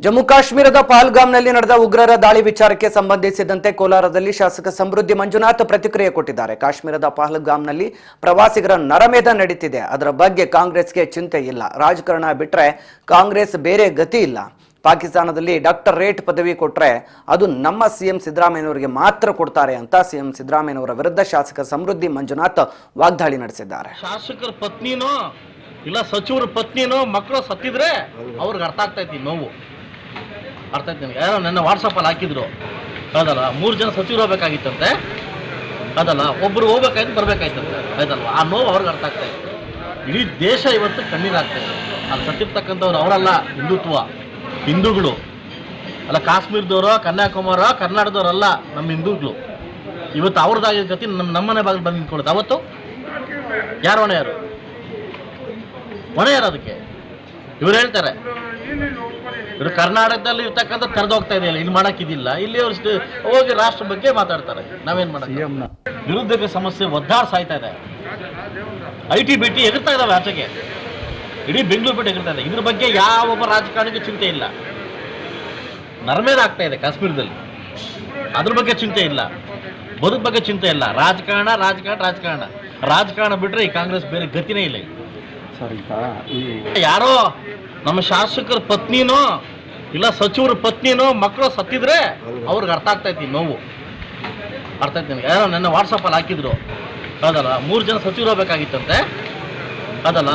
ಜಮ್ಮು ಕಾಶ್ಮೀರದ ಪಹಲ್ಗಾಮ್ನಲ್ಲಿ ನಡೆದ ಉಗ್ರರ ದಾಳಿ ವಿಚಾರಕ್ಕೆ ಸಂಬಂಧಿಸಿದಂತೆ ಕೋಲಾರದಲ್ಲಿ ಶಾಸಕ ಸಮೃದ್ಧಿ ಮಂಜುನಾಥ್ ಪ್ರತಿಕ್ರಿಯೆ ಕೊಟ್ಟಿದ್ದಾರೆ. ಕಾಶ್ಮೀರದ ಪಹಲ್ಗಾಮ್ನಲ್ಲಿ ಪ್ರವಾಸಿಗರ ನರಮೇಧ ನಡೀತಿದೆ. ಅದರ ಬಗ್ಗೆ ಕಾಂಗ್ರೆಸ್ಗೆ ಚಿಂತೆ ಇಲ್ಲ. ರಾಜಕಾರಣ ಬಿಟ್ರೆ ಕಾಂಗ್ರೆಸ್ ಬೇರೆ ಗತಿ ಇಲ್ಲ. ಪಾಕಿಸ್ತಾನದಲ್ಲಿ ಡಾಕ್ಟರ್ ರೇಟ್ ಪದವಿ ಕೊಟ್ರೆ ಅದು ನಮ್ಮ ಸಿಎಂ ಸಿದ್ದರಾಮಯ್ಯನವರಿಗೆ ಮಾತ್ರ ಕೊಡ್ತಾರೆ ಅಂತ ಸಿಎಂ ಸಿದ್ದರಾಮಯ್ಯನವರ ವಿರುದ್ಧ ಶಾಸಕ ಸಮೃದ್ಧಿ ಮಂಜುನಾಥ್ ವಾಗ್ದಾಳಿ ನಡೆಸಿದ್ದಾರೆ. ಶಾಸಕರ ಪತ್ನಿನೋ ಇಲ್ಲ ಸಚಿವರ ಪತ್ನಿನೋ ಮಕ್ಕಳು ಸತ್ತಿದ್ರೆ ಅವ್ರಿಗೆ ಅರ್ಥ ಆಗ್ತಾ ಇತ್ತು ನೋವು. ಅರ್ಥ ಆಯ್ತು ನನಗೆ. ಯಾರೋ ನನ್ನ ವಾಟ್ಸಪ್ಪಲ್ಲಿ ಹಾಕಿದ್ರು, ಅದಲ್ಲ 3 ಜನ ಸಚಿವರು ಹೋಗ್ಬೇಕಾಗಿತ್ತಂತೆ, ಅದಲ್ಲ ಒಬ್ಬರು ಹೋಗ್ಬೇಕಾಯ್ತು ಬರಬೇಕಾಯ್ತಂತೆ, ಆಯ್ತಲ್ವ. ಆ ನೋವು ಅವ್ರಿಗೆ ಅರ್ಥ ಆಗ್ತಾ ಇತ್ತು. ಇಡೀ ದೇಶ ಇವತ್ತು ಕಣ್ಣೀರಾಗ್ತಾ ಇದೆ. ಅಲ್ಲಿ ಸತ್ತಿರ್ತಕ್ಕಂಥವ್ರು ಅವರಲ್ಲ, ಹಿಂದೂಗಳು ಅಲ್ಲ, ಕಾಶ್ಮೀರದವರು, ಕನ್ಯಾಕುಮಾರ, ಕರ್ನಾಟಕದವರಲ್ಲ, ನಮ್ಮ ಹಿಂದೂಗಳು. ಇವತ್ತು ಅವ್ರದ್ದಾಗಿದ್ದ ಗತಿ ನಮ್ಮನೆ ಬಾಗಿಲು ಬಂದು ನಿಂತ್ಕೊಳ್ಳುತ್ತೆ. ಅವತ್ತು ಯಾರು ಹೊಣೆ ಯಾರು ಅದಕ್ಕೆ? ಇವ್ರು ಹೇಳ್ತಾರೆ ಇವರು ಕರ್ನಾಟಕದಲ್ಲಿ ಇರ್ತಕ್ಕಂಥ ತೆರೆದು ಹೋಗ್ತಾ ಇದೆಯಲ್ಲ, ಇಲ್ಲಿ ಮಾಡೋಕ್ಕಿದಿಲ್ಲ, ಇಲ್ಲಿ ಅವ್ರು ಹೋಗಿ ರಾಷ್ಟ್ರ ಬಗ್ಗೆ ಮಾತಾಡ್ತಾರೆ. ನಾವೇನು ಮಾಡೋದು? ವಿರುದ್ಧಕ್ಕೆ ಸಮಸ್ಯೆ ಒದ್ದಾಡ್ ಸಾಯ್ತಾ ಇದೆ. IT BT ಎಗರ್ತಾ ಇದಾವೆ ಆಚೆಗೆ, ಇಡೀ ಬೆಂಗಳೂರು ಬಿಟ್ಟು ಎಗರ್ತಾ ಇದೆ. ಇದ್ರ ಬಗ್ಗೆ ಯಾವೊಬ್ಬ ರಾಜಕಾರಣಿಗೆ ಚಿಂತೆ ಇಲ್ಲ. ನರಮೇಧ ಆಗ್ತಾ ಇದೆ ಕಾಶ್ಮೀರದಲ್ಲಿ, ಅದ್ರ ಬಗ್ಗೆ ಚಿಂತೆ ಇಲ್ಲ. ಬದುಕು ಬಗ್ಗೆ ಚಿಂತೆ ಇಲ್ಲ. ರಾಜಕಾರಣ ಬಿಟ್ರೆ ಈ ಕಾಂಗ್ರೆಸ್ ಬೇರೆ ಗತಿನೇ ಇಲ್ಲ. ಯಾರೋ ನಮ್ಮ ಶಾಸಕರ ಪತ್ನಿನೋ ಇಲ್ಲ ಸಚಿವರ ಪತ್ನಿನೋ ಮಕ್ಕಳು ಸತ್ತಿದ್ರೆ ಅವ್ರಿಗೆ ಅರ್ಥ ಆಗ್ತಾ ಇತ್ತು ನೋವು. ಅರ್ಥ ಆಯ್ತು ನನಗೆ. ಯಾರೋ ನನ್ನ ವಾಟ್ಸಪ್ಪಲ್ಲಿ ಹಾಕಿದ್ರು, ಅದಲ್ಲ 3 ಜನ ಸಚಿವರು ಹೋಗ್ಬೇಕಾಗಿತ್ತಂತೆ, ಅದಲ್ಲ